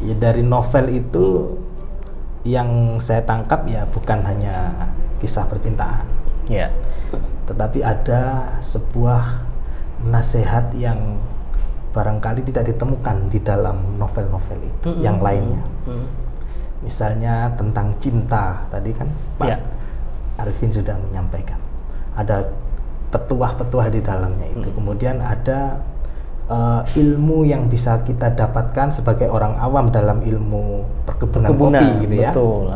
Ya dari novel itu yang saya tangkap ya bukan hanya kisah percintaan. Ya. Tetapi ada sebuah nasihat yang barangkali tidak ditemukan di dalam novel-novel itu yang lainnya. Misalnya tentang cinta, tadi kan Pak Arifin sudah menyampaikan. Ada petuah-petuah di dalamnya itu. Kemudian ada ilmu yang bisa kita dapatkan sebagai orang awam dalam ilmu perkebunan kopi gitu ya. Betul.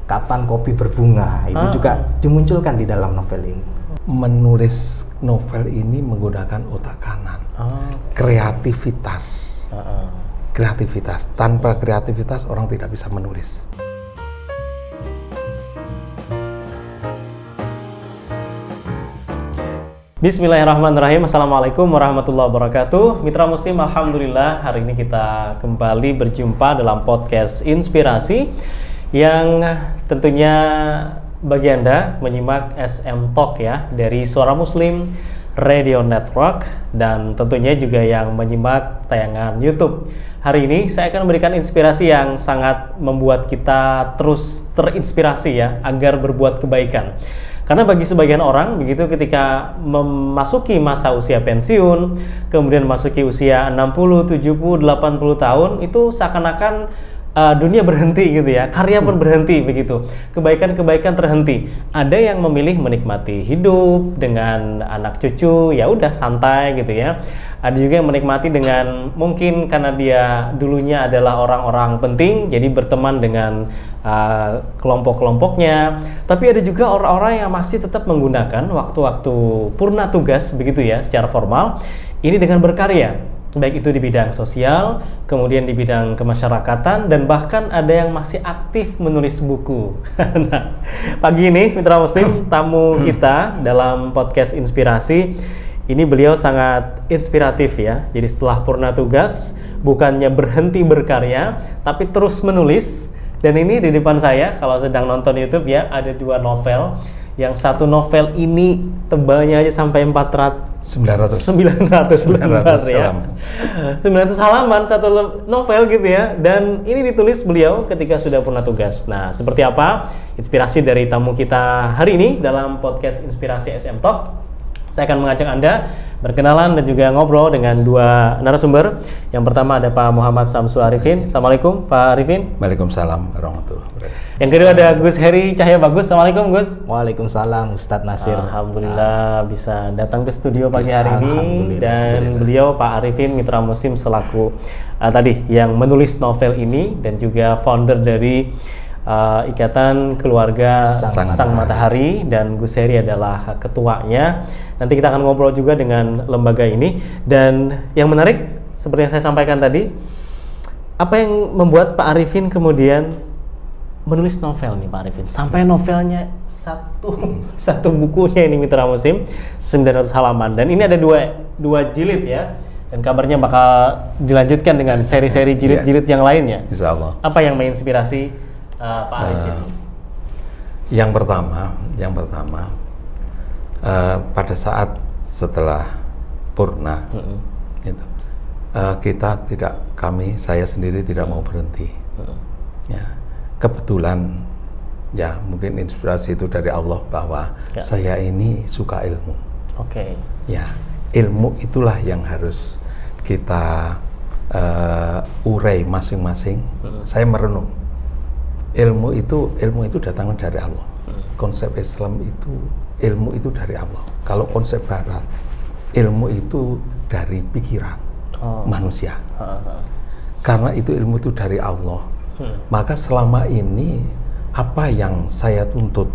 Kapan kopi berbunga itu juga dimunculkan di dalam novel ini. Menulis novel ini menggunakan otak kanan. Kreativitas. Kreativitas. Tanpa kreativitas orang tidak bisa menulis. Bismillahirrahmanirrahim. Assalamualaikum warahmatullahi wabarakatuh. Mitra Muslim, alhamdulillah hari ini kita kembali berjumpa dalam podcast Inspirasi yang tentunya bagi Anda menyimak SM Talk ya dari Suara Muslim Radio Network dan tentunya juga yang menyimak tayangan YouTube. Hari ini saya akan memberikan inspirasi yang sangat membuat kita terus terinspirasi ya agar berbuat kebaikan. Karena bagi sebagian orang begitu ketika memasuki masa usia pensiun, kemudian memasuki usia 60, 70, 80 tahun itu seakan-akan dunia berhenti gitu ya, karya pun berhenti begitu, kebaikan-kebaikan terhenti. Ada yang memilih menikmati hidup dengan anak cucu, ya udah santai gitu ya. Ada juga yang menikmati dengan mungkin karena dia dulunya adalah orang-orang penting, jadi berteman dengan kelompok-kelompoknya. Tapi ada juga orang-orang yang masih tetap menggunakan waktu-waktu purna tugas begitu ya, secara formal. Ini dengan berkarya. Baik itu di bidang sosial, kemudian di bidang kemasyarakatan, dan bahkan ada yang masih aktif menulis buku. Nah, pagi ini Mitra Muslim, tamu kita dalam podcast Inspirasi, ini beliau sangat inspiratif ya. Jadi setelah purna tugas, bukannya berhenti berkarya, tapi terus menulis. Dan ini di depan saya, kalau sedang nonton YouTube ya, ada dua novel. Yang satu novel ini tebalnya aja sampai 900 lembar ya. 900 halaman satu novel gitu ya. Dan ini ditulis beliau ketika sudah purna tugas. Nah, seperti apa inspirasi dari tamu kita hari ini dalam podcast Inspirasi SM Talk? Saya akan mengajak Anda berkenalan dan juga ngobrol dengan dua narasumber. Yang pertama ada Pak Muhammad Samsul Arifin. Assalamualaikum Pak Arifin. Waalaikumsalam warahmatullahi wabarakatuh. Yang kedua ada Gus Heri Cahya Bagus. Assalamualaikum Gus. Waalaikumsalam Ustadz Nasir. Alhamdulillah bisa datang ke studio pagi hari ini. Dan beliau Pak Arifin Mitra Muslim selaku tadi yang menulis novel ini dan juga founder dari Ikatan Keluarga Sang Matahari, dan Gus Heri adalah ketuanya. Nanti kita akan ngobrol juga dengan lembaga ini. Dan yang menarik seperti yang saya sampaikan tadi, apa yang membuat Pak Arifin kemudian menulis novel nih Pak Arifin? Sampai novelnya satu bukunya ini Mitra Muslim 900 halaman, dan ini ada dua jilid ya. Dan kabarnya bakal dilanjutkan dengan seri-seri jilid-jilid yang lainnya. Insya Allah. Apa yang menginspirasi Pak Arifin? Yang pertama, pada saat setelah purna, saya sendiri tidak mau berhenti. Ya, kebetulan, ya mungkin inspirasi itu dari Allah bahwa saya ini suka ilmu. Ya, ilmu itulah yang harus kita urai masing-masing. Saya merenung. Ilmu itu datang dari Allah. Konsep Islam itu ilmu itu dari Allah. Kalau konsep Barat, ilmu itu dari pikiran manusia. Karena itu ilmu itu dari Allah. Maka selama ini apa yang saya tuntut,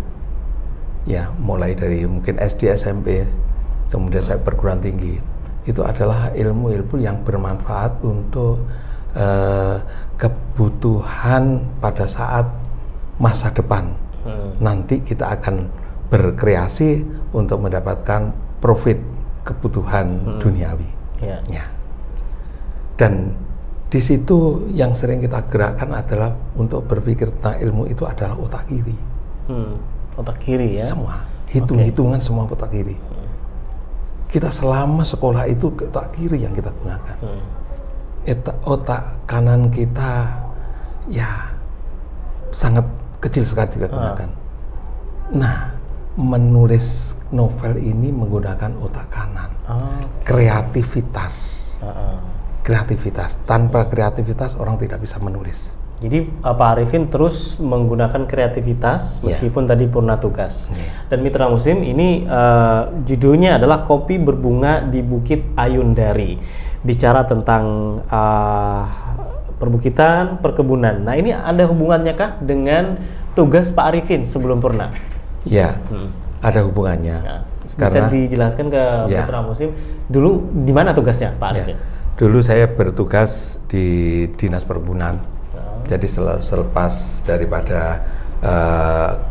ya mulai dari mungkin SD, SMP, kemudian saya perguruan tinggi, itu adalah ilmu-ilmu yang bermanfaat untuk kebutuhan pada saat masa depan. Nanti kita akan berkreasi untuk mendapatkan profit kebutuhan duniawi. Ya. Dan di situ yang sering kita gerakkan adalah untuk berpikir tentang ilmu itu adalah otak kiri. Otak kiri ya? Semua, hitung-hitungan semua otak kiri. Kita selama sekolah itu otak kiri yang kita gunakan. otak kanan kita ya sangat kecil sekali digunakan. Nah, menulis novel ini menggunakan otak kanan. Kreativitas. Kreativitas. Tanpa kreativitas orang tidak bisa menulis. Jadi Pak Arifin terus menggunakan kreativitas meskipun tadi purna tugas. Dan Mitra Muslim ini judulnya adalah Kopi Berbunga di Bukit Ayundari. Bicara tentang perbukitan, perkebunan. Nah, ini ada hubungannya kah dengan tugas Pak Arifin sebelum purna? Ya, ada hubungannya. Ya, bisa dijelaskan ke Mitra Muslim dulu di mana tugasnya Pak Arifin? Dulu saya bertugas di Dinas Perkebunan. Jadi selepas daripada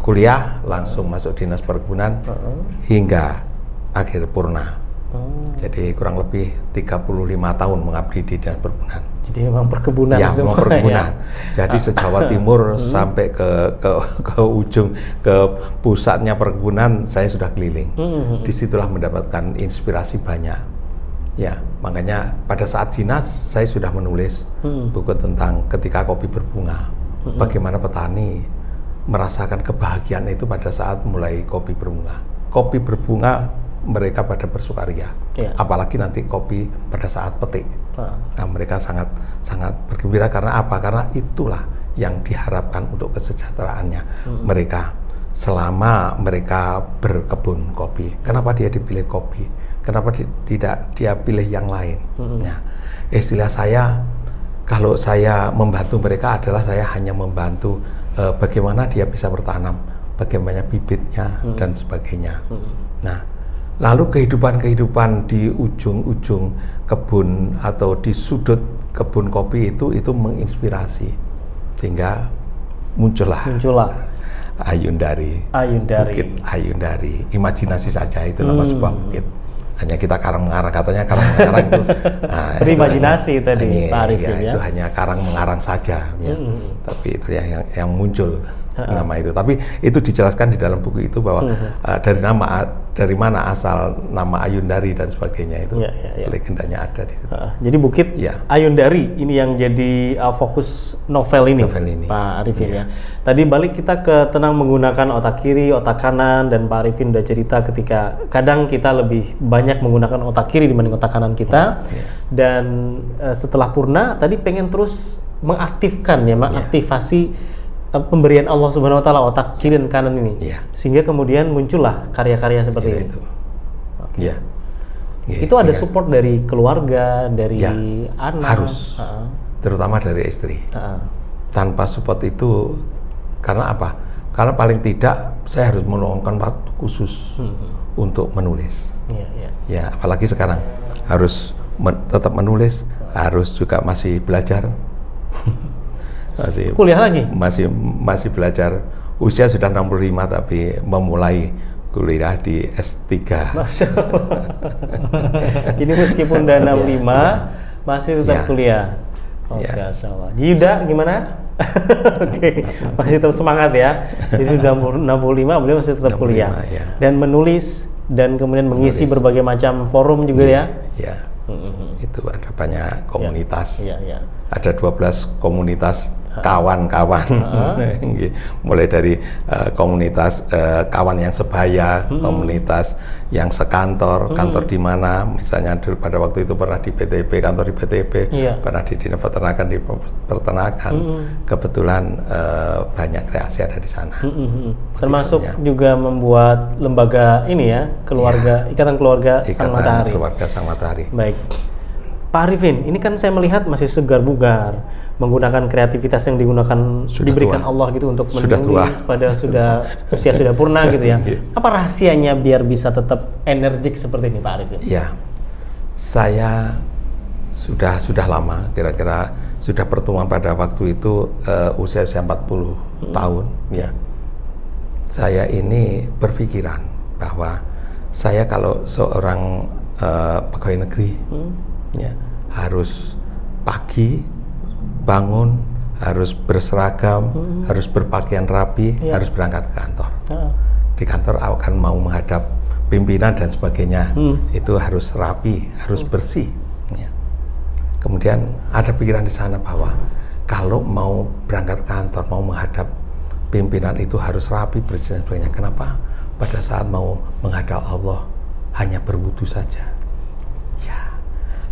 kuliah langsung masuk Dinas Perkebunan hingga akhir purna. Jadi kurang lebih 35 tahun mengabdi di Dinas Perkebunan. Jadi memang perkebunan. Ya, memang perkebunan. Jadi se-Jawa Timur sampai ke ujung, ke pusatnya perkebunan saya sudah keliling. Disitulah mendapatkan inspirasi banyak. Ya, makanya pada saat dinas saya sudah menulis buku tentang ketika kopi berbunga. Bagaimana petani merasakan kebahagiaan itu pada saat mulai kopi berbunga. Kopi berbunga mereka pada bersukaria. Apalagi nanti kopi pada saat petik. Nah, mereka sangat bergembira karena apa? Karena itulah yang diharapkan untuk kesejahteraannya mereka selama mereka berkebun kopi. Kenapa dia dipilih kopi? Kenapa tidak dia pilih yang lain? Nah, istilah saya, kalau saya membantu mereka adalah saya hanya membantu bagaimana dia bisa bertanam, bagaimana bibitnya dan sebagainya. Nah, lalu kehidupan di ujung-ujung kebun atau di sudut kebun kopi itu Muncullah menginspirasi, sehingga muncullah Ayundari. Bukit Ayundari. Imajinasi saja itu nama sebuah bukit. Hanya kita karang mengarang, katanya karang mengarang itu berimajinasi tadi Pak Arifin ya. Itu hanya karang mengarang saja ya. Tapi itu yang muncul nama itu. Tapi itu dijelaskan di dalam buku itu bahwa dari mana asal nama Ayundari dan sebagainya itu legendanya ada di situ. Jadi Bukit Ayundari ini yang jadi fokus novel ini Pak Arifin ya. Tadi balik kita ke tenang menggunakan otak kiri, otak kanan, dan Pak Arifin udah cerita ketika kadang kita lebih banyak menggunakan otak kiri dibanding otak kanan kita. Dan setelah purna tadi pengen terus mengaktifkan mengaktifasi pemberian Allah Subhanahu wa taala otak kiri dan kanan ini. Sehingga kemudian muncullah karya-karya seperti itu. Itu ada support dari keluarga, dari anak. Harus. Terutama dari istri. Tanpa support itu karena apa? Karena paling tidak saya harus meluangkan waktu khusus untuk menulis. Ya, apalagi sekarang harus tetap menulis, harus juga masih belajar. Masih kuliah lagi? Masih belajar. Usia sudah 65 tapi memulai kuliah di S3. Masya Allah. Ini meskipun udah 65 masih tetap kuliah. Oke, Masya Allah. Yuda gimana? Oke, masih tetap semangat ya. Jadi sudah 65 beliau masih tetap kuliah. Dan menulis dan kemudian mengisi berbagai macam forum juga ya. Itu ada banyak komunitas. Ada 12 komunitas kawan-kawan, mulai dari komunitas kawan yang sebaya, komunitas yang sekantor, kantor di mana, misalnya pada waktu itu pernah di PTB, kantor di PTB, pernah di Dinas Peternakan, di peternakan, kebetulan banyak kreasi ada di sana. Termasuk juga membuat lembaga ini ya, keluarga, Ikatan Keluarga Sang Matahari. Keluarga Sang Matahari. Baik. Pak Arifin, ini kan saya melihat masih segar bugar, menggunakan kreativitas yang diberikan tua. Allah gitu untuk menulis pada usia sudah purna gitu ya. Apa rahasianya biar bisa tetap energik seperti ini Pak Arifin? Ya, saya sudah lama, kira-kira sudah pertemuan pada waktu itu usia 40 tahun ya. Saya ini berpikiran bahwa saya kalau seorang pegawai negeri ya, harus pagi bangun, harus berseragam, harus berpakaian rapi, harus berangkat ke kantor. Di kantor akan mau menghadap pimpinan dan sebagainya, itu harus rapi, harus bersih. Ya. Kemudian ada pikiran di sana bahwa kalau mau berangkat kantor, mau menghadap pimpinan itu harus rapi, bersih dan sebagainya. Kenapa pada saat mau menghadap Allah hanya berwudu saja? Ya,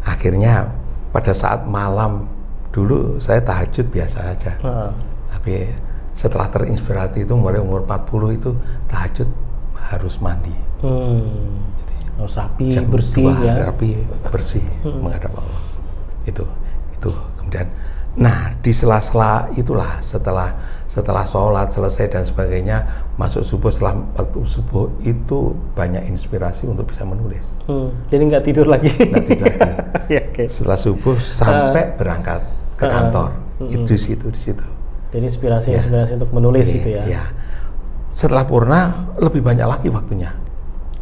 akhirnya pada saat malam dulu saya tahajud biasa saja. Tapi setelah terinspirasi itu mulai umur 40 itu tahajud harus mandi. Harus rapi, bersih ya. Rapi, bersih menghadap Allah. Itu kemudian di sela-sela itulah setelah sholat selesai dan sebagainya, masuk subuh, setelah waktu subuh itu banyak inspirasi untuk bisa menulis. Jadi nggak tidur lagi. Nggak tidur lagi. Ya, okay. Setelah subuh sampai berangkat ke kantor, itu di situ. Jadi inspirasi untuk menulis itu ya. Ya. Setelah purna lebih banyak lagi waktunya.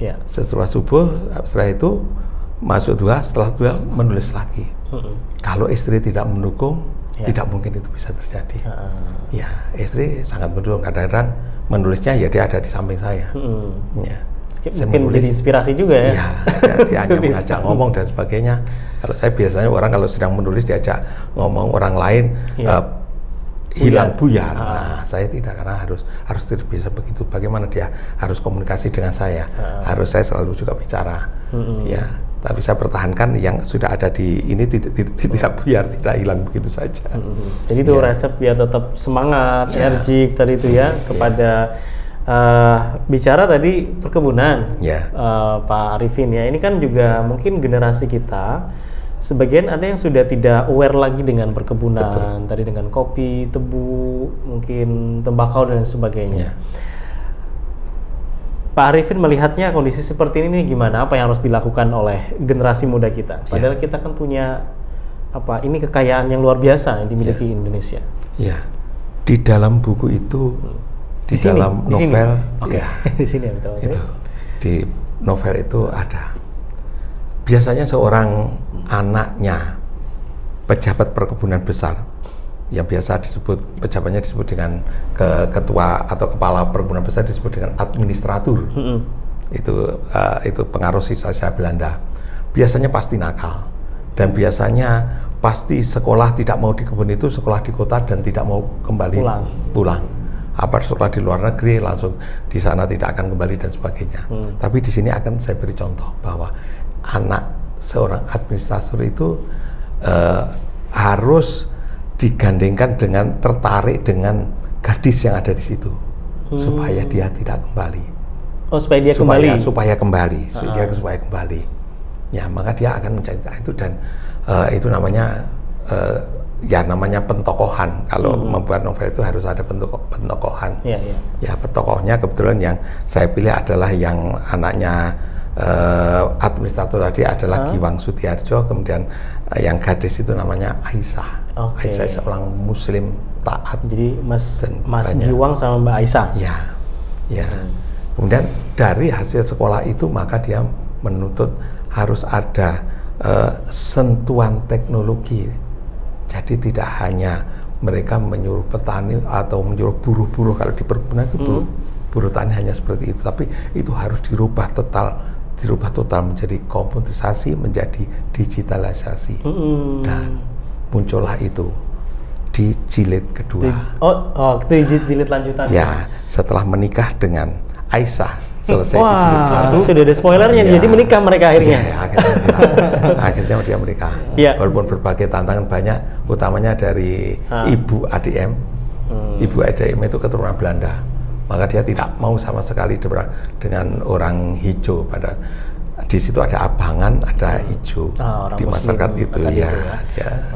Ya. Setelah subuh, setelah itu masuk dua, setelah dua menulis lagi. Kalau istri tidak mendukung, tidak mungkin itu bisa terjadi. Ya, istri sangat mendukung. Kadang-kadang menulisnya ya dia ada di samping saya. Ya. Mungkin jadi inspirasi juga ya. Ya, dia hanya mengajak ngomong dan sebagainya. Kalau saya biasanya orang kalau sedang menulis diajak ngomong orang lain hilang buyar. Nah, saya tidak, karena harus tidak bisa begitu. Bagaimana dia harus komunikasi dengan saya? Harus saya selalu juga bicara. Ya, tapi saya pertahankan yang sudah ada di ini tidak buyar, tidak hilang begitu saja. Jadi itu resep biar tetap semangat, energik tadi itu ya kepada bicara tadi perkebunan, Pak Arifin ya. Ini kan juga mungkin generasi kita sebagian ada yang sudah tidak aware lagi dengan perkebunan. Betul. Tadi dengan kopi, tebu, mungkin tembakau dan sebagainya. Pak Arifin melihatnya kondisi seperti ini gimana? Apa yang harus dilakukan oleh generasi muda kita? Padahal kita kan punya ini kekayaan yang luar biasa yang dimiliki Indonesia. Ya, di dalam buku itu, di dalam novel, di sini ya, betul. Itu di novel itu ada. Biasanya seorang anaknya pejabat perkebunan besar, yang biasa pejabatnya disebut dengan ketua atau kepala perkebunan besar disebut dengan administratur. Itu pengaruh sisa-sisa Belanda. Biasanya pasti nakal, dan biasanya pasti sekolah tidak mau di kebun itu, sekolah di kota dan tidak mau kembali pulang. Apa sekolah di luar negeri langsung di sana tidak akan kembali dan sebagainya. Tapi di sini akan saya beri contoh bahwa anak seorang administrator itu harus digandengkan dengan tertarik dengan gadis yang ada di situ supaya dia tidak kembali. Supaya dia kembali. Supaya kembali. Ya, maka dia akan mencari itu, dan itu namanya namanya pentokohan. Kalau membuat novel itu harus ada pentokohan. Ya, pentokohnya kebetulan yang saya pilih adalah yang anaknya administrator tadi adalah Giwang Sutiarjo, kemudian yang gadis itu namanya Aisyah. Aisyah seorang muslim taat. Jadi Mas Giwang sama Mbak Aisyah. Ya. Kemudian dari hasil sekolah itu maka dia menuntut harus ada sentuhan teknologi. Jadi tidak hanya mereka menyuruh petani atau menyuruh buruh-buruh, kalau di perkebunan itu buruh tani hanya seperti itu, tapi itu harus dirubah total menjadi komputerisasi, menjadi digitalisasi. Dan muncullah itu di jilid kedua. Itu jilid lanjutan. Ya, setelah menikah dengan Aisyah, selesai di jilid 1. Sudah ada spoilernya, jadi menikah mereka akhirnya. Akhirnya dia menikah. Walaupun berbagai tantangan banyak, utamanya dari Ibu ADM. Ibu ADM itu keturunan Belanda. Maka dia tidak mau sama sekali dengan orang hijau. Di situ ada abangan, ada hijau di masyarakat itu ya.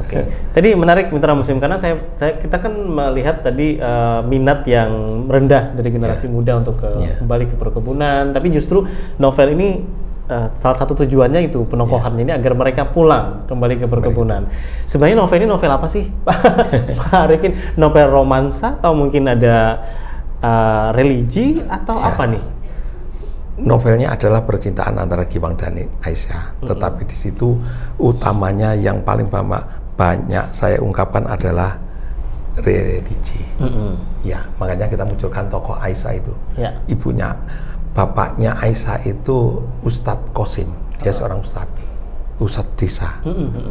Oke. Tadi menarik Mitra Muslim, karena kita kan melihat tadi minat yang rendah dari generasi muda untuk kembali ke perkebunan, tapi justru novel ini salah satu tujuannya itu penokohannya ini agar mereka pulang kembali ke perkebunan. Sebenarnya novel ini novel apa sih, Pak Arifin? Novel romansa atau mungkin ada religi atau apa nih? Novelnya adalah percintaan antara Giwang dan Aisyah, tetapi di situ utamanya yang paling banyak saya ungkapkan adalah religi. Ya, makanya kita munculkan tokoh Aisyah itu. Bapaknya Aisyah itu Ustadz Qasim, dia seorang ustadz. Ustadz desa.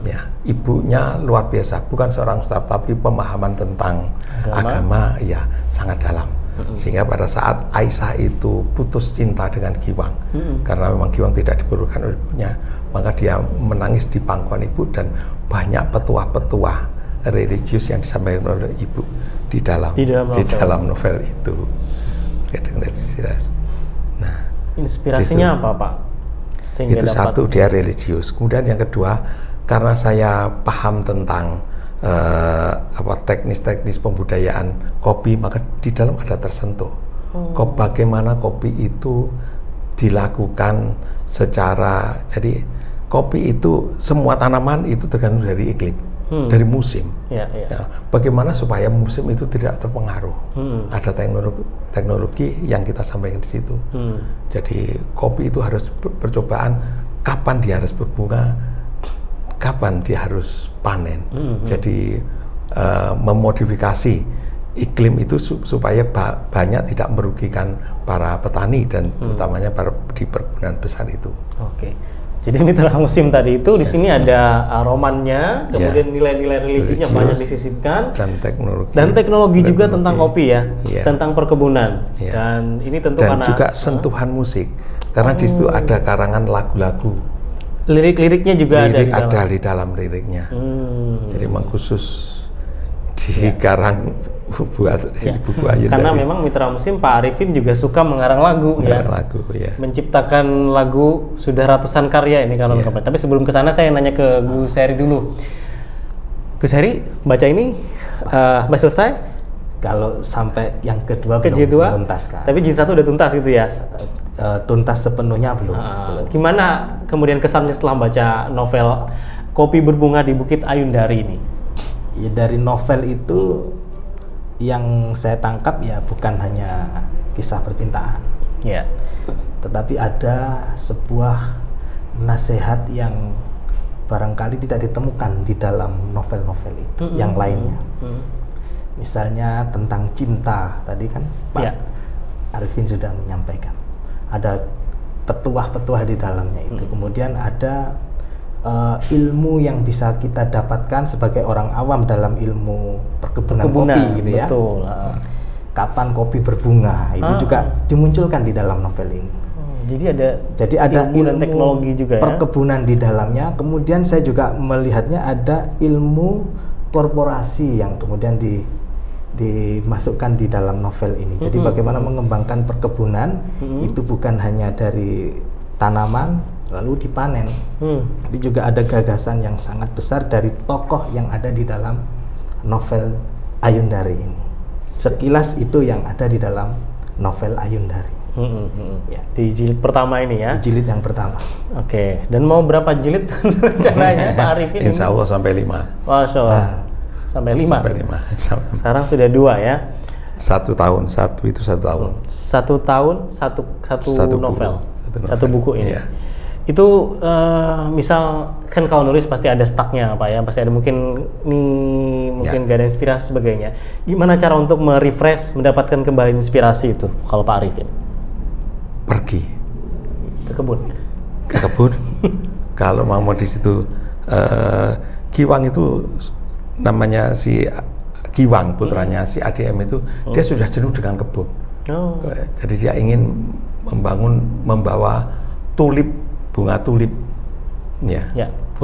Ya, ibunya luar biasa, bukan seorang ustadz tapi pemahaman tentang agama ya sangat dalam. Sehingga pada saat Aisyah itu putus cinta dengan Giwang, karena memang Giwang tidak diperlukan oleh ibunya, maka dia menangis di pangkuan ibu, dan banyak petuah-petuah religius yang disampaikan oleh ibu di dalam novel itu. Nah, inspirasinya apa, Pak? Sehingga itu dapat... satu, dia religius. Kemudian yang kedua, karena saya paham tentang teknis-teknis pembudayaan kopi, maka di dalam ada tersentuh bagaimana kopi itu dilakukan secara, jadi kopi itu semua tanaman itu tergantung dari iklim, dari musim. Ya, bagaimana supaya musim itu tidak terpengaruh. Ada teknologi yang kita sampaikan di situ. Jadi kopi itu harus percobaan kapan dia harus berbunga, kapan dia harus panen. Jadi memodifikasi iklim itu supaya banyak tidak merugikan para petani dan utamanya di perkebunan besar itu. Oke. Jadi mitra musim tadi itu di sini ada romannya, kemudian nilai-nilai religiusnya banyak disisipkan, dan teknologi juga tentang kopi ya, tentang perkebunan. Dan ini tentu dan juga sentuhan musik, karena di situ ada karangan lagu-lagu. Lirik-liriknya juga ada di dalam liriknya. Jadi memang khusus dikarang buat buku Ayun. Karena memang mitra musim Pak Arifin juga suka mengarang lagu, menciptakan lagu sudah ratusan karya ini kalau Tapi sebelum ke sana saya nanya ke Gus Heri dulu. Gus Heri, baca ini sudah selesai? Kalau sampai yang kedua belum tuntas kan. Tapi jilid 1 udah tuntas gitu ya? Tuntas sepenuhnya belum. Gimana kemudian kesannya setelah baca novel Kopi Berbunga di Bukit Ayundari ini? Ya, dari novel itu yang saya tangkap ya bukan hanya kisah percintaan, tetapi ada sebuah nasihat yang barangkali tidak ditemukan di dalam novel-novel itu yang lainnya. Misalnya tentang cinta tadi kan Pak Arifin sudah menyampaikan, ada petuah-petuah di dalamnya itu. Kemudian ada ilmu yang bisa kita dapatkan sebagai orang awam dalam ilmu perkebunan kopi gitu ya. Betul. Kapan kopi berbunga itu juga dimunculkan di dalam novel ini. Jadi ada ilmu teknologi juga perkebunan di dalamnya. Kemudian saya juga melihatnya ada ilmu korporasi yang kemudian dimasukkan di dalam novel ini. Jadi bagaimana mengembangkan perkebunan itu bukan hanya dari tanaman lalu dipanen, tapi juga ada gagasan yang sangat besar dari tokoh yang ada di dalam novel Ayundari ini. Sekilas itu yang ada di dalam novel Ayundari. Di jilid pertama ini ya? Di jilid yang pertama. Oke, dan mau berapa jilid rencananya Pak Arifin? Insya Allah sampai 5. Masya Allah. Sampai 5? Sampai 5. Sekarang sudah 2 ya? 1 tahun, 1 tahun. 1 tahun, satu novel. Satu buku ini. Itu misal kan kalau nulis pasti ada stucknya Pak ya, pasti ada mungkin gak ada inspirasi sebagainya. Gimana cara untuk merefresh, mendapatkan kembali inspirasi itu kalau Pak Arifin? Pergi ke kebun. Kalau mau di situ Giwang itu namanya si Giwang, putranya si ADM itu dia sudah jenuh dengan kebun. Jadi dia ingin membawa bunga tulip,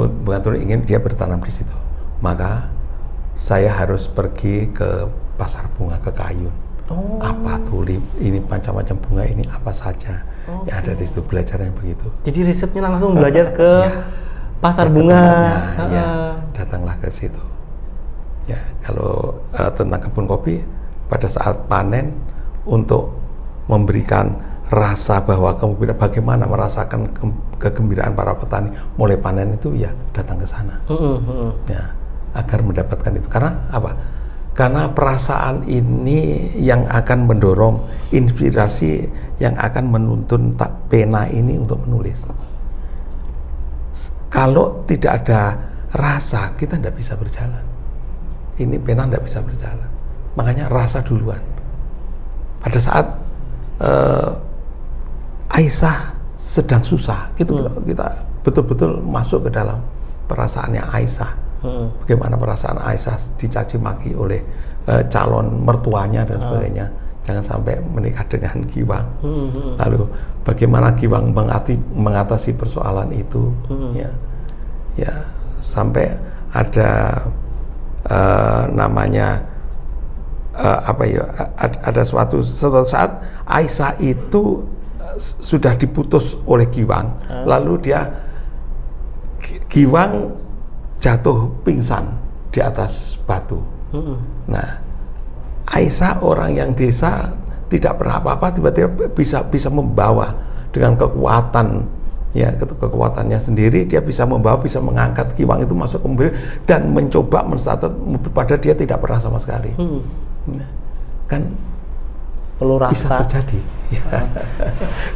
bunga tulip ingin dia bertanam di situ. Maka saya harus pergi ke pasar bunga ke Kayun. Apa tulip ini, macam-macam bunga ini apa saja yang ada di situ, belajarnya begitu. Jadi risetnya langsung belajar ke pasar bunga. Datanglah ke situ. Ya, kalau tentang kebun kopi pada saat panen untuk memberikan rasa bahwa bagaimana merasakan kegembiraan para petani mulai panen itu ya datang ke sana. Ya, agar mendapatkan itu. Karena apa? Karena perasaan ini yang akan mendorong inspirasi yang akan menuntun pena ini untuk menulis. Kalau tidak ada rasa, kita tidak bisa berjalan. Ini pena tidak bisa berjalan. Makanya rasa duluan. Pada saat Aisyah sedang susah, gitu kita betul-betul masuk ke dalam perasaannya Aisyah. Bagaimana perasaan Aisyah dicaci maki oleh calon mertuanya dan sebagainya. Jangan sampai menikah dengan Giwang. Lalu bagaimana Giwang mengatasi persoalan itu, ya sampai ada ada suatu saat Aisyah itu sudah diputus oleh Giwang, lalu Giwang jatuh pingsan di atas batu. Nah, Aisyah orang yang desa tidak pernah apa-apa, tiba-tiba bisa membawa dengan kekuatannya sendiri, dia bisa membawa, bisa mengangkat Giwang itu masuk ke mobil dan mencoba menstarter mobil, padahal dia tidak pernah sama sekali. Nah, kan perlu rasa. Bisa terjadi.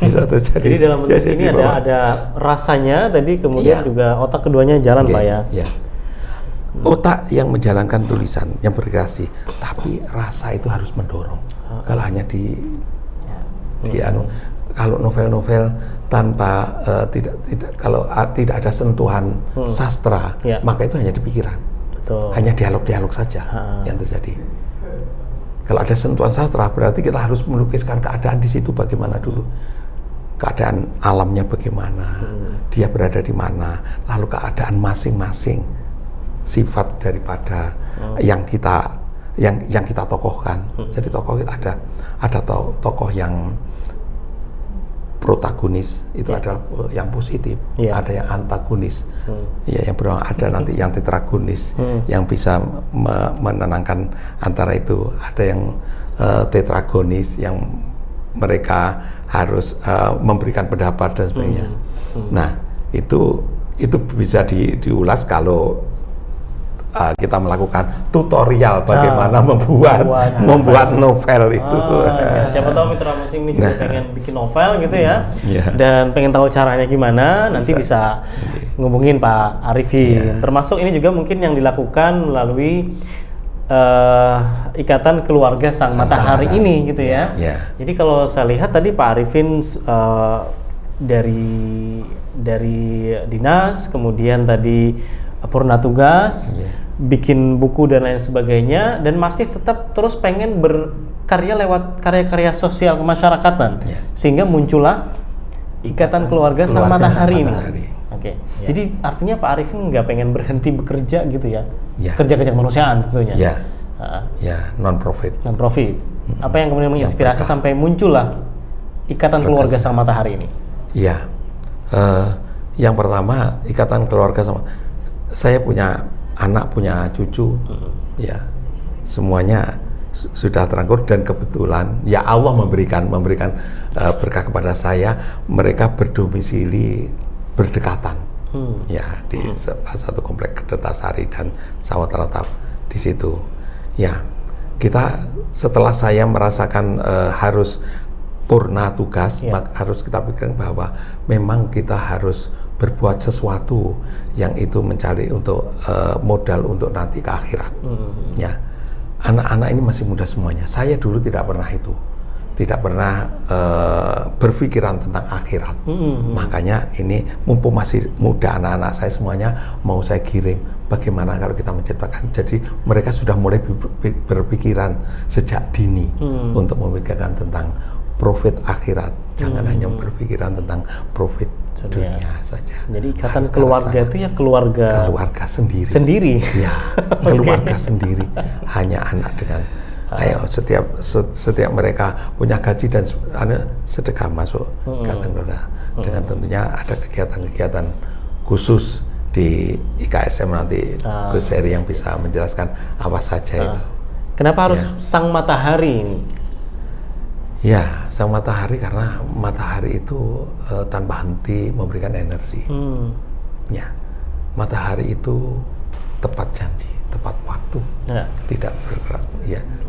Bisa terjadi. Jadi dalam bentuk ini ada rasanya tadi, kemudian juga otak keduanya jalan, Pak ya. Otak yang menjalankan tulisan, yang berkreasi, tapi rasa itu harus mendorong. Kalau hanya kalau novel-novel tanpa tidak ada sentuhan sastra, maka itu hanya di pikiran. Betul. Hanya dialog-dialog saja yang terjadi. Kalau ada sentuhan sastra, berarti kita harus melukiskan keadaan di situ bagaimana dulu. Keadaan alamnya bagaimana, dia berada di mana, lalu keadaan masing-masing sifat daripada yang kita tokohkan. Jadi tokoh kita ada tokoh yang protagonis itu adalah yang positif, ada yang antagonis, yang beruang, ada nanti yang tetragonis yang bisa menenangkan antara itu, ada yang tetragonis yang mereka harus memberikan pendapat dan sebagainya. Nah, itu bisa diulas kalau kita melakukan tutorial bagaimana membuat novel itu. Siapa tahu mitra musim ini juga pengen bikin novel gitu ya, dan pengen tahu caranya gimana, nanti bisa ngubungin Pak Arifin. Termasuk ini juga mungkin yang dilakukan melalui Ikatan Keluarga Sang Matahari ini gitu ya. Jadi kalau saya lihat tadi Pak Arifin dari dinas, kemudian tadi purna tugas, bikin buku dan lain sebagainya, dan masih tetap terus pengen berkarya lewat karya-karya sosial kemasyarakatan, sehingga muncullah Ikatan Keluarga Sang Matahari ini. Jadi artinya Pak Arifin nggak pengen berhenti bekerja gitu ya, kerja-kerja kemanusiaan tentunya. Non-profit. Apa yang kemudian menginspirasi sampai muncullah Ikatan Keluarga Sang Matahari ini? Yang pertama, Ikatan Keluarga Sang, saya punya anak, punya cucu, semuanya sudah terangkur, dan kebetulan Allah memberikan berkah kepada saya. Mereka berdomisili berdekatan, di salah satu komplek Kertasari dan Sawah Teratap di situ. Kita setelah saya merasakan harus purna tugas, harus kita pikirkan bahwa memang kita harus berbuat sesuatu yang itu mencari untuk modal untuk nanti ke akhirat. Anak-anak ini masih muda semuanya. Saya dulu tidak pernah berpikiran tentang akhirat. Makanya ini mumpung masih muda anak-anak saya semuanya, mau saya giring bagaimana kalau kita menciptakan. Jadi mereka sudah mulai berpikiran sejak dini untuk memikirkan tentang profit akhirat. Jangan hanya berpikiran tentang profit dunia saja. Jadi ikatan keluarga itu ya keluarga sendiri. Keluarga sendiri. Hanya anak dengan setiap mereka punya gaji dan sedekah masuk ikatan keluarga. Dengan tentunya ada kegiatan-kegiatan khusus di IKSM nanti Gus Heri yang bisa menjelaskan apa saja itu. Kenapa harus Sang Matahari ini? Sang matahari karena matahari itu tanpa henti memberikan energi. Matahari itu tepat janji, tepat waktu, tidak bergerak.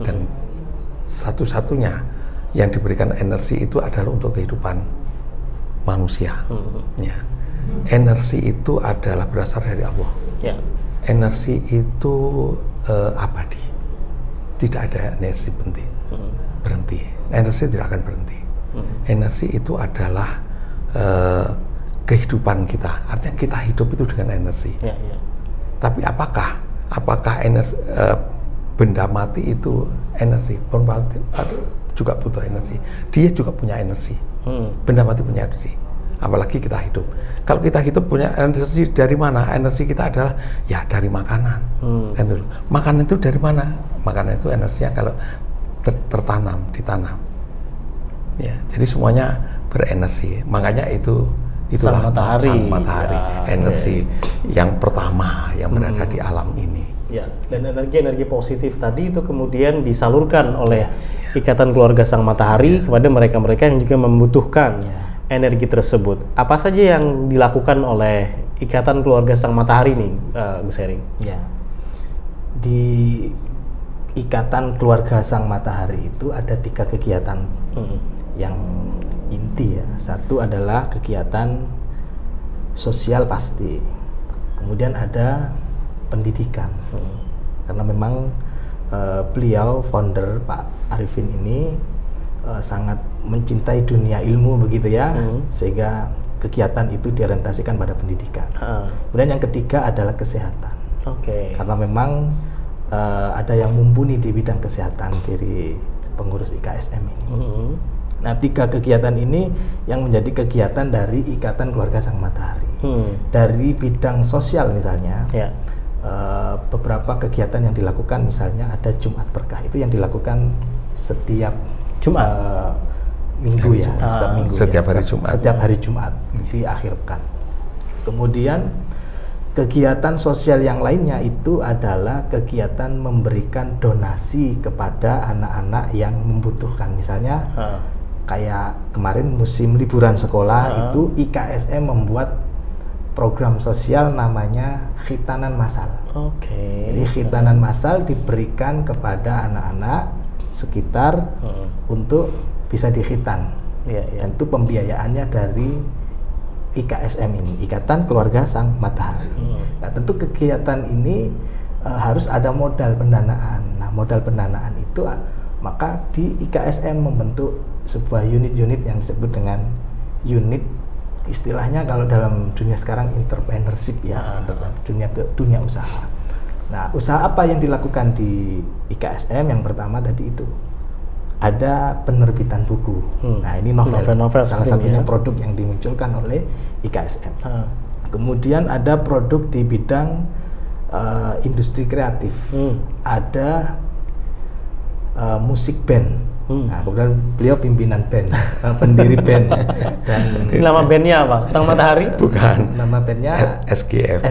Dan satu-satunya yang diberikan energi itu adalah untuk kehidupan manusia. Energi itu adalah berasal dari Allah. Energi itu abadi, tidak ada energi berhenti. Energi tidak akan berhenti. Energi itu adalah kehidupan kita. Artinya kita hidup itu dengan energi. Ya, ya. Tapi apakah energi, benda mati itu energi? Benda mati juga butuh energi. Dia juga punya energi. Benda mati punya energi. Apalagi kita hidup. Kalau kita hidup punya energi dari mana? Energi kita adalah ya dari makanan. Kan dulu. Makanan itu dari mana? Makanan itu energinya kalau tertanam, ditanam. Ya, jadi semuanya berenergi. Makanya itulah sang matahari, ya, energi yang pertama yang berada di alam ini. Ya, dan energi positif tadi itu kemudian disalurkan oleh ikatan keluarga sang matahari kepada mereka-mereka yang juga membutuhkan energi tersebut. Apa saja yang dilakukan oleh ikatan keluarga sang matahari nih, Gus Heri? Ya, di ikatan keluarga sang matahari itu ada 3 kegiatan yang inti ya. Satu adalah kegiatan sosial pasti, kemudian ada pendidikan, karena memang beliau founder Pak Arifin ini sangat mencintai dunia ilmu begitu ya, sehingga kegiatan itu diorientasikan pada pendidikan. Kemudian yang ketiga adalah kesehatan, karena memang ada yang mumpuni di bidang kesehatan dari pengurus IKSM ini. Nah, 3 kegiatan ini yang menjadi kegiatan dari Ikatan Keluarga Sang Matahari. Dari bidang sosial misalnya, beberapa kegiatan yang dilakukan, misalnya ada Jumat Berkah, itu yang dilakukan setiap Jumat, minggu ya, setiap minggu, setiap hari Jumat. Setiap hari Jumat di akhir pekan. Kemudian kegiatan sosial yang lainnya itu adalah kegiatan memberikan donasi kepada anak-anak yang membutuhkan, misalnya kayak kemarin musim liburan sekolah itu IKSM membuat program sosial namanya khitanan massal. Jadi khitanan massal diberikan kepada anak-anak sekitar untuk bisa dikhitan. Dan itu pembiayaannya dari IKSM ini, Ikatan Keluarga Sang Matahari. Nah, tentu kegiatan ini harus ada modal pendanaan. Nah, modal pendanaan itu maka di IKSM membentuk sebuah unit-unit yang disebut dengan unit, istilahnya kalau dalam dunia sekarang entrepreneurship ya, dunia usaha. Nah, usaha apa yang dilakukan di IKSM? Yang pertama tadi itu ada penerbitan buku. Nah, ini novel salah satunya produk yang dimunculkan oleh IKSM. Kemudian ada produk di bidang industri kreatif. Ada musik band. Nah, kemudian beliau pimpinan band, pendiri band. Dan nama bandnya apa? Sang Matahari? Bukan. Nama bandnya SGF.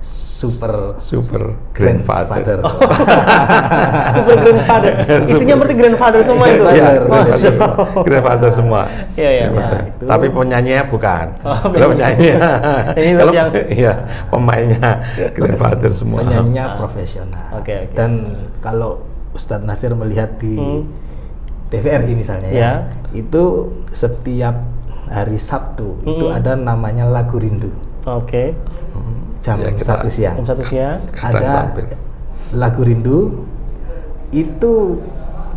Super Grandfather. Super Grandfather. Isinya berarti grandfather semua itu. Grandfather semua. Iya. Tapi penyanyinya bukan. Kalau penyanyinya, kalau pemainnya grandfather semua. Penyanyinya profesional. Dan kalau Ustadz Nasir melihat di TVRI misalnya itu setiap hari Sabtu itu ada namanya Lagu Rindu. Jam 1 siang. Ada Lagu Rindu, itu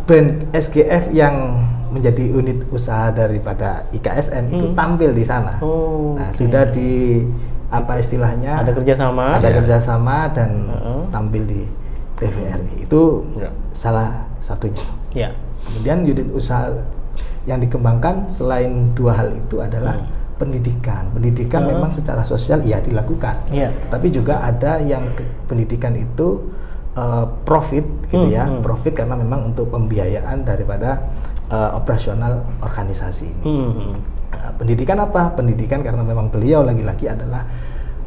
band SGF yang menjadi unit usaha daripada IKSM itu tampil di sana. Nah, sudah di apa istilahnya? Ada kerjasama dan tampil di TVRI. Itu salah satunya. Kemudian unit usaha yang dikembangkan selain 2 hal itu adalah pendidikan. Pendidikan memang secara sosial dilakukan. Tapi juga ada yang pendidikan itu profit gitu ya. Profit karena memang untuk pembiayaan daripada operasional organisasi ini. Pendidikan apa? Pendidikan karena memang beliau lagi-lagi adalah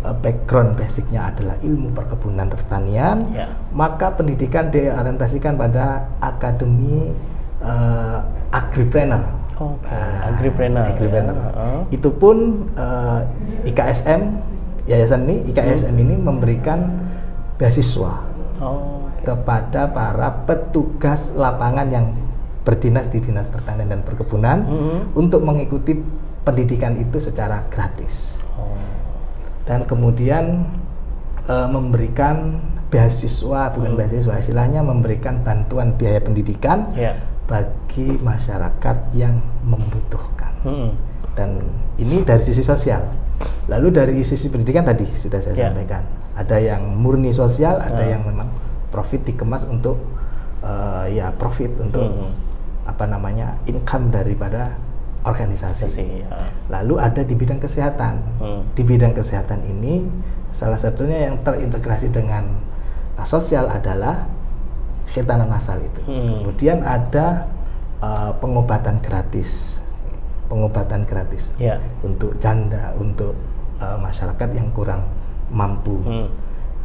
background basicnya adalah ilmu perkebunan pertanian, maka pendidikan diorientasikan pada akademi agripreneur. Agripreneur. Itu pun IKSM, yayasan ini, IKSM ini memberikan beasiswa kepada para petugas lapangan yang berdinas di Dinas Pertanian dan Perkebunan untuk mengikuti pendidikan itu secara gratis. Dan kemudian memberikan beasiswa, bukan beasiswa, istilahnya memberikan bantuan biaya pendidikan bagi masyarakat yang membutuhkan. Dan Ini dari sisi sosial. Lalu dari sisi pendidikan tadi sudah saya sampaikan. Ada yang murni sosial, ada yang memang profit dikemas untuk profit untuk income daripada organisasi. Lalu ada di bidang kesehatan. Di bidang kesehatan ini salah satunya yang terintegrasi dengan sosial adalah khitanan massal itu. Kemudian ada pengobatan gratis untuk janda, untuk masyarakat yang kurang mampu,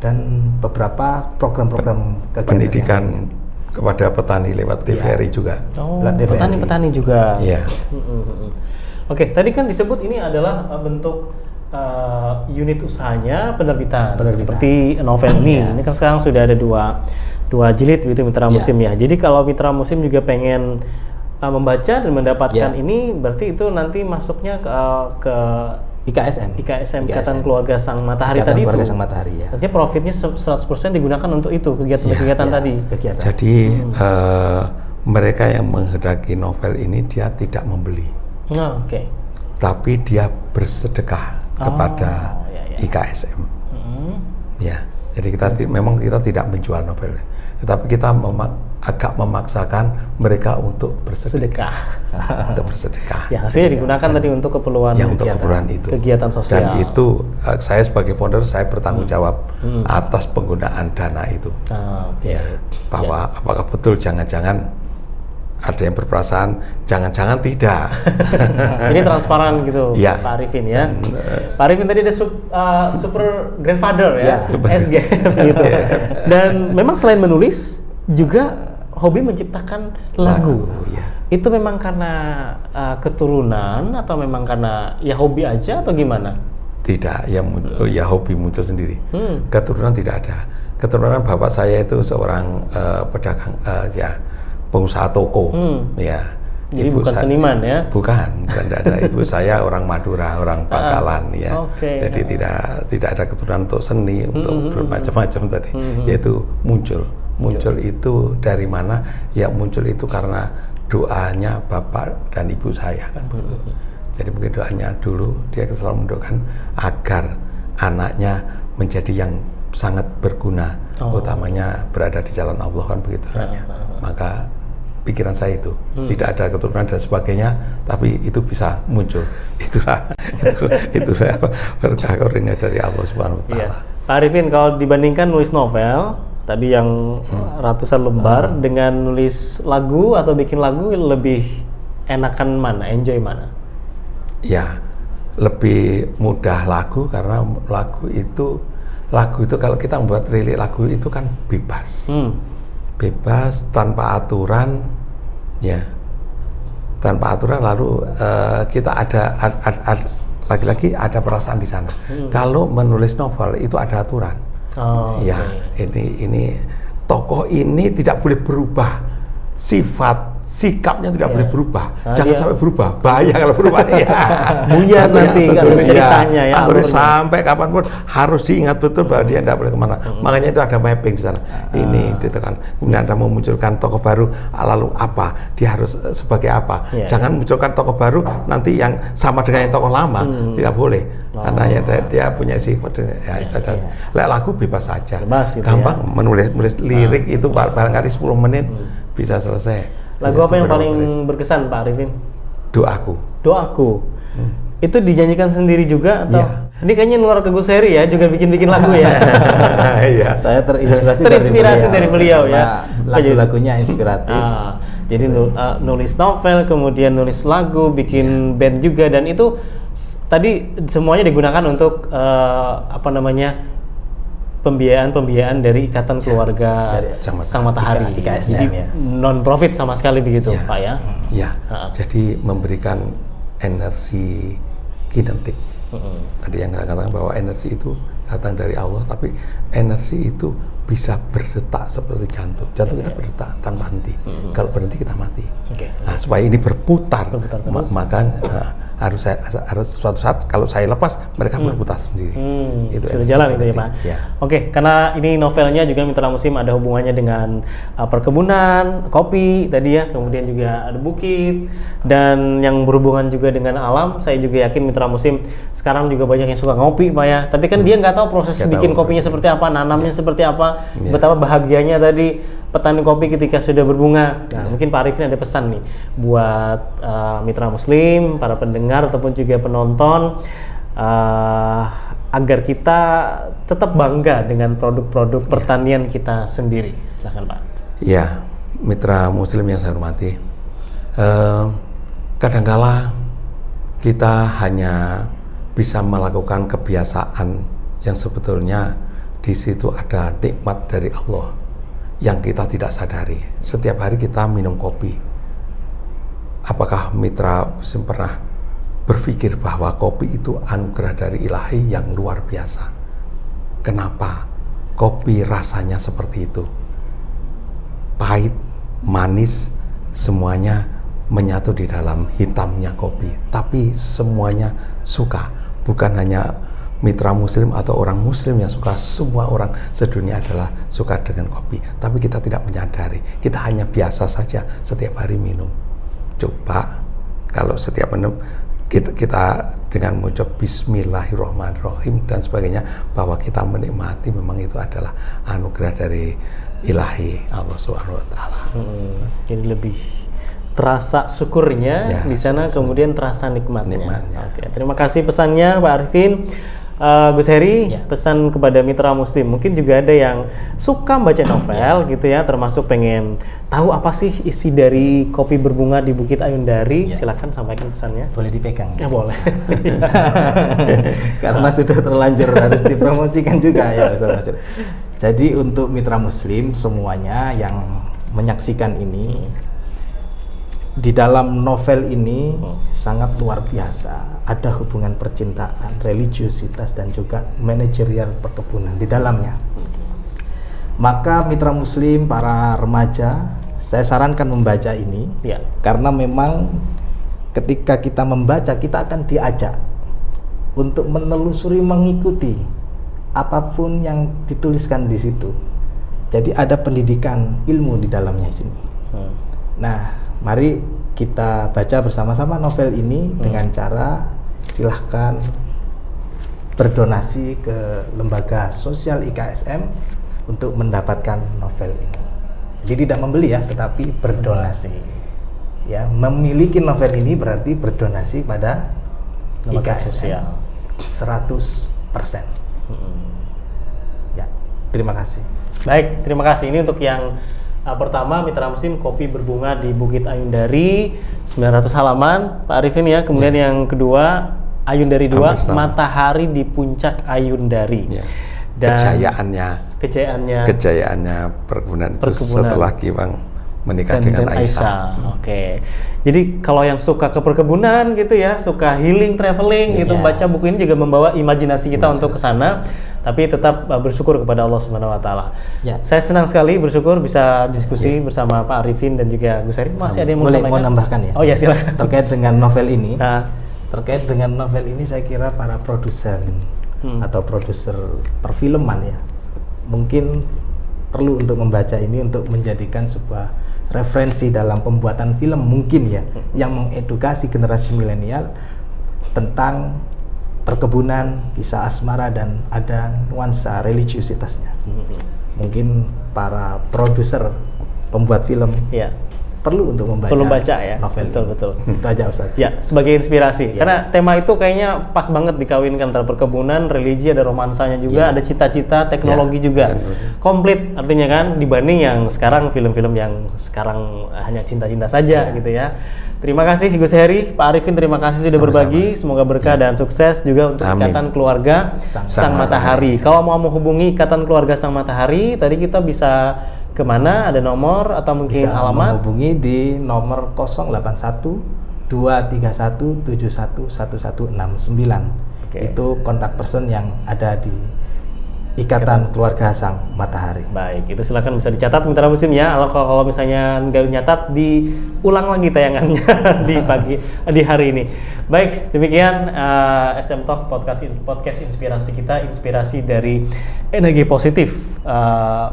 dan beberapa program-program pendidikan kepada petani lewat TVRI juga. Petani-petani juga. Iya. Oke, tadi kan disebut ini adalah bentuk unit usahanya penerbitan. Seperti novel ini. Ini kan sekarang sudah ada dua jilid begitu Mitra Muslim ya. Jadi kalau Mitra Muslim juga pengen membaca dan mendapatkan ini, berarti itu nanti masuknya ke IKSM Ikatan Keluarga Sang Matahari tadi itu. Sang Matahari, ya. Artinya profitnya 100% digunakan untuk itu kegiatan tadi. Jadi mereka yang menghendaki novel ini dia tidak membeli, tapi dia bersedekah kepada IKSM. Ya, jadi memang kita tidak menjual novel, tetapi kita agak memaksakan mereka untuk bersedekah. Untuk bersedekah. Ya, hasilnya digunakan tadi untuk keperluan kegiatan sosial. Dan itu saya sebagai founder saya bertanggung jawab atas penggunaan dana itu. Bahwa apakah betul jangan-jangan ada yang berperasaan jangan-jangan tidak. Ini transparan gitu, Pak Arifin ya. Pak Arifin tadi ada super grandfather ya, SG gitu. Dan memang selain menulis juga hobi menciptakan lagu. Itu memang karena keturunan atau memang karena hobi aja atau gimana? Tidak, hobi muncul sendiri. Keturunan tidak ada. Keturunan bapak saya itu seorang pedagang pengusaha toko. Jadi bukan seniman ya? Bukan ada. Ibu saya orang Madura, orang Bangkalan ya. Jadi tidak ada keturunan untuk seni, untuk bermacam-macam tadi. Yaitu muncul itu dari mana? Ya muncul itu karena doanya bapak dan ibu saya kan begitu. Jadi mungkin doanya dulu dia selalu mendoakan agar anaknya menjadi yang sangat berguna, utamanya berada di jalan Allah kan begitu anaknya. Maka pikiran saya itu tidak ada keturunan dan sebagainya, tapi itu bisa muncul. Itulah berkah karunia dari Allah Subhanahu Wa Taala. Pak Arifin, kalau dibandingkan nulis novel tadi yang ratusan lembar dengan nulis lagu atau bikin lagu, lebih enakan mana? Enjoy mana? Ya, lebih mudah lagu karena lagu itu kalau kita membuat lirik lagu itu kan bebas. Bebas tanpa aturan, ya. Tanpa aturan, lalu kita ada lagi-lagi ada perasaan di sana. Kalau menulis novel itu ada aturan. Ini tokoh ini tidak boleh berubah, sikapnya tidak boleh berubah, jangan sampai berubah, bahaya kalau berubah. Buyar nanti kalau ceritanya sampai kapanpun harus diingat betul bahwa dia tidak boleh kemana. Makanya itu ada mapping di sana. Ini ditekan. Kemudian Anda memunculkan tokoh baru, lalu apa? Dia harus sebagai apa? Jangan munculkan tokoh baru nanti yang sama dengan yang tokoh lama, tidak boleh. Karena dia punya sifat. Itu ada. Lagu bebas saja. Gampang menulis lirik itu barangkali 10 menit bisa selesai. Lagu apa yang paling berkesan Pak Arifin? Doaku. Itu dinyanyikan sendiri juga atau? Ini kayaknya luar ke Gus Heri ya, juga bikin lagu ya. Saya terinspirasi dari beliau ya. Lagu-lagunya inspiratif. Jadi nulis novel, kemudian nulis lagu, bikin band juga, dan itu tadi semuanya digunakan untuk pembiayaan dari Ikatan Keluarga Sang Matahari. Jadi non profit sama sekali begitu, Pak ya? Ya. Jadi memberikan energi kinetik. Tadi yang saya katakan bahwa energi itu datang dari Allah, tapi energi itu bisa berdetak seperti jantung. Jantung kita berdetak tanpa henti. Kalau berhenti kita mati. Nah, supaya ini berputar maka harus suatu saat kalau saya lepas mereka berputar sendiri. Itu sudah jalan itu ya Pak. Ya. Oke, karena ini novelnya juga Mitra Muslim ada hubungannya dengan perkebunan, kopi tadi ya, kemudian juga ada bukit dan yang berhubungan juga dengan alam. Saya juga yakin Mitra Muslim sekarang juga banyak yang suka ngopi Pak ya. Tapi kan dia nggak tahu proses bikin kopinya seperti apa, nanamnya seperti apa, betapa bahagianya tadi petani kopi ketika sudah berbunga. Nah, mungkin Pak Arifin ada pesan nih buat Mitra Muslim, para pendengar ataupun juga penonton agar kita tetap bangga dengan produk-produk pertanian kita sendiri. Silakan Pak. Ya, Mitra Muslim yang saya hormati, kadangkala kita hanya bisa melakukan kebiasaan yang sebetulnya di situ ada nikmat dari Allah yang kita tidak sadari. Setiap hari kita minum kopi. Apakah Mitra Muslim pernah berpikir bahwa kopi itu anugerah dari Ilahi yang luar biasa? Kenapa kopi rasanya seperti itu? Pahit, manis, semuanya menyatu di dalam hitamnya kopi. Tapi semuanya suka. Bukan hanya Mitra Muslim atau orang Muslim yang suka, semua orang sedunia adalah suka dengan kopi. Tapi kita tidak menyadari, kita hanya biasa saja setiap hari minum. Coba kalau setiap minum kita dengan mengucap Bismillahirrahmanirrahim dan sebagainya, bahwa kita menikmati, memang itu adalah anugerah dari Ilahi Allah Subhanahu wa Ta'ala. Jadi lebih terasa syukurnya di sana, kemudian terasa nikmatnya. Oke, terima kasih pesannya Pak Arifin. Gus Heri, pesan kepada Mitra Muslim, mungkin juga ada yang suka baca novel gitu ya, termasuk pengen tahu apa sih isi dari Kopi Berbunga di Bukit Ayundari. Silakan sampaikan pesannya. Boleh dipegang? Ya boleh. Karena sudah terlanjur harus dipromosikan juga ya Ustaz Nasir. Jadi untuk Mitra Muslim semuanya yang menyaksikan ini, di dalam novel ini sangat luar biasa. Ada hubungan percintaan, religiositas, dan juga manajerial perkebunan di dalamnya. Maka Mitra Muslim, para remaja, saya sarankan membaca ini, karena memang ketika kita membaca, kita akan diajak untuk menelusuri, mengikuti apapun yang dituliskan di situ. Jadi ada pendidikan ilmu di dalamnya sini. Nah, mari kita baca bersama-sama novel ini dengan cara silahkan berdonasi ke lembaga sosial IKSM untuk mendapatkan novel ini. Jadi tidak membeli ya, tetapi berdonasi. Ya, memiliki novel ini berarti berdonasi pada lembaga IKSM sosial 100%. Ya, terima kasih. Baik, terima kasih. Ini untuk yang pertama, Mitra Muslim, Kopi Berbunga di Bukit Ayundari, 900 halaman, Pak Arifin ya. Kemudian yang kedua, Ayundari 2, Matahari di Puncak Ayundari. Dan kejayaannya perkebunan itu setelah Giwang menikah dengan Aisyah. Oke. Jadi kalau yang suka ke perkebunan gitu ya, suka healing, traveling gitu, baca buku ini juga membawa imajinasi kita untuk ke sana, tapi tetap bersyukur kepada Allah Subhanahu wa Taala. Saya senang sekali bersyukur bisa diskusi bersama Pak Arifin dan juga Gus Heri. Masih ada yang mau sampaikan? Mau nambahkan ya? Oh ya, silakan. Terkait dengan novel ini. Terkait dengan novel ini, saya kira para produsen atau produser perfilman ya, mungkin perlu untuk membaca ini untuk menjadikan sebuah referensi dalam pembuatan film mungkin ya, yang mengedukasi generasi milenial tentang perkebunan, kisah asmara, dan ada nuansa religiositasnya. Mungkin para produser pembuat film perlu untuk membaca novel. Betul. Itu aja Ustaz. Ya, sebagai inspirasi. Karena tema itu kayaknya pas banget dikawinkan antara perkebunan, religi, ada romansanya juga, ada cita-cita, teknologi juga. Komplit artinya kan, dibanding yang sekarang film-film yang sekarang hanya cinta-cinta saja gitu ya. Terima kasih Gus Heri, Pak Arifin, terima kasih sudah berbagi. Semoga berkah dan sukses juga untuk Ikatan Keluarga Sang Matahari. Kalau mau menghubungi Ikatan Keluarga Sang Matahari, tadi kita bisa kemana? Ada nomor atau mungkin bisa alamat? Menghubungi di nomor 081 231 71 1169. Itu kontak person yang ada di Ikatan Keluarga Sang Matahari. Baik, itu silakan bisa dicatat Mitra Muslim ya. Kalau misalnya nggak nyatat, diulang lagi tayangannya di hari ini. Baik, demikian SM Talk podcast inspirasi kita, inspirasi dari energi positif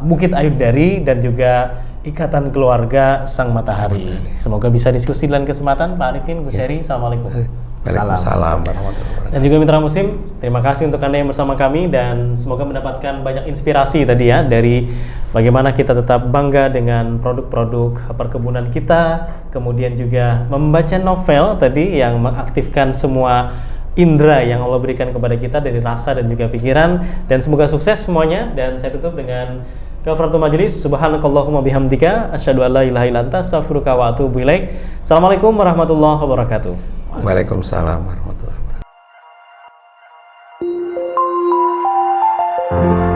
Bukit Ayudari dan juga Ikatan Keluarga Sang Matahari. Semoga bisa diskusi dalam kesempatan Pak Arifin, Bu Seri. Assalamualaikum. Waalaikumsalam warahmatullahi wabarakatuh. Dan juga Mitra Muslim, terima kasih untuk Anda yang bersama kami dan semoga mendapatkan banyak inspirasi tadi ya dari bagaimana kita tetap bangga dengan produk-produk perkebunan kita, kemudian juga membaca novel tadi yang mengaktifkan semua indera yang Allah berikan kepada kita dari rasa dan juga pikiran, dan semoga sukses semuanya. Dan saya tutup dengan kafaratul majelis. Subhanakallahumma bihamdika asyhadu an la ilaha illa anta astaghfiruka wa atubu ilaik. Assalamualaikum warahmatullahi wabarakatuh. Waalaikumsalam warahmatullahi wabarakatuh.